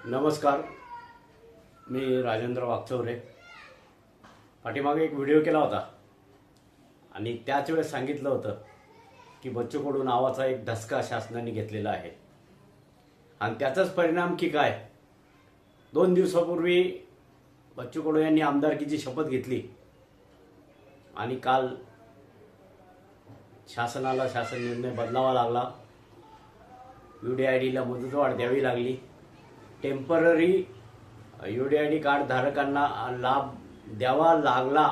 नमस्कार, मी राजेंद्र वागचौरे. पाठीमागे एक व्हिडिओ केला होता आणि त्याच वेळेस सांगितलं होतं की बच्चू कडू नावाचा एक धसका शासनाने घेतलेला आहे आणि त्याचाच परिणाम की काय. 2 दिवसापूर्वी बच्चू कडू यांनी आमदारकीची शपथ घेतली आणि काल शासनाला शासन निर्णय बदलावा लागला. UDIDला मुदतवाढ द्यावी लागली. टेम्पररी UDID कार्ड धारकांना लाभ द्यावा लागला.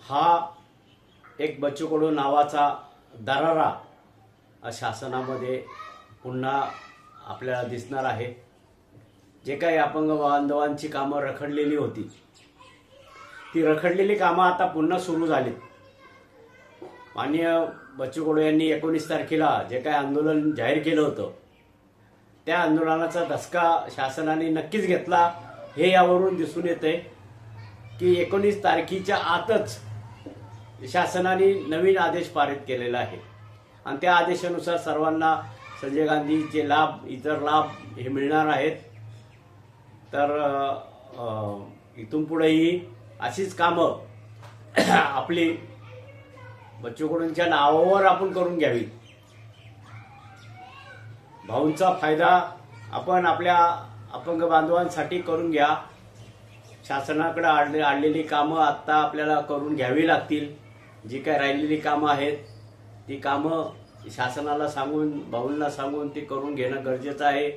हा एक बच्चू कडू नावाचा दरारा शासनामध्ये पुन्हा आपल्याला दिसणार आहे. जे काही अपंग बांधवांची कामं रखडलेली होती, ती रखडलेली कामं आता पुन्हा सुरू झालीत. माननीय बच्चू कडू यांनी 19 तारखेला जे काही आंदोलन जाहीर केलं होतं, त्या आंदोलनाचा धसका शासनाने नक्कीच घेतला. हे यावरून दिसून येते की 19 तारखेच्या आतच शासनाने नवीन आदेश पारित केलेला आहे आणि त्या आदेशानुसार सर्वांना संजय गांधीचे लाभ, इतर लाभ हे मिळणार आहेत. तर इथून पुढेही अशीच कामं आपली बच्चू कडूंच्या नावावर आपण करून घ्यावी. भाऊंचा फायदा आपण आपल्या अपंग बांधवांसाठी करून घ्या. शासनाकडे आणलेली कामं आत्ता आपल्याला करून घ्यावी लागतील. जी काय राहिलेली कामं आहेत ती कामं शासनाला सांगून, भाऊंना सांगून ती करून घेणं गरजेचं आहे.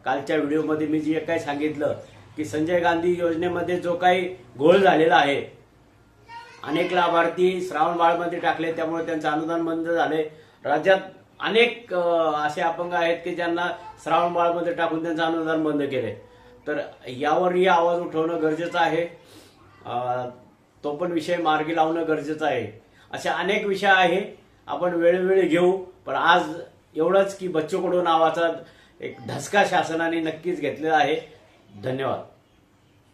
कालच्या व्हिडिओमध्ये मी जे काही सांगितलं की संजय गांधी योजनेमध्ये जो काही घोळ झालेला आहे, अनेक लाभार्थी श्रावणबाळमध्ये टाकले, त्यामुळे त्यांचं अनुदान बंद झाले. राज्यात अनेक असे अपंग आहेत की ज्यांना श्रावणबाळमध्ये टाकून त्यांचं अनुदान बंद केले. तर यावरही आवाज उठवणं गरजेचं आहे. तो पण विषय मार्गी लावणं गरजेचं आहे. अशा अनेक विषय आहे, आपण वेळोवेळी घेऊ. पण आज एवढंच की बच्चू कडू नावाचा एक धसका शासनाने नक्कीच घेतलेला आहे. धन्यवाद.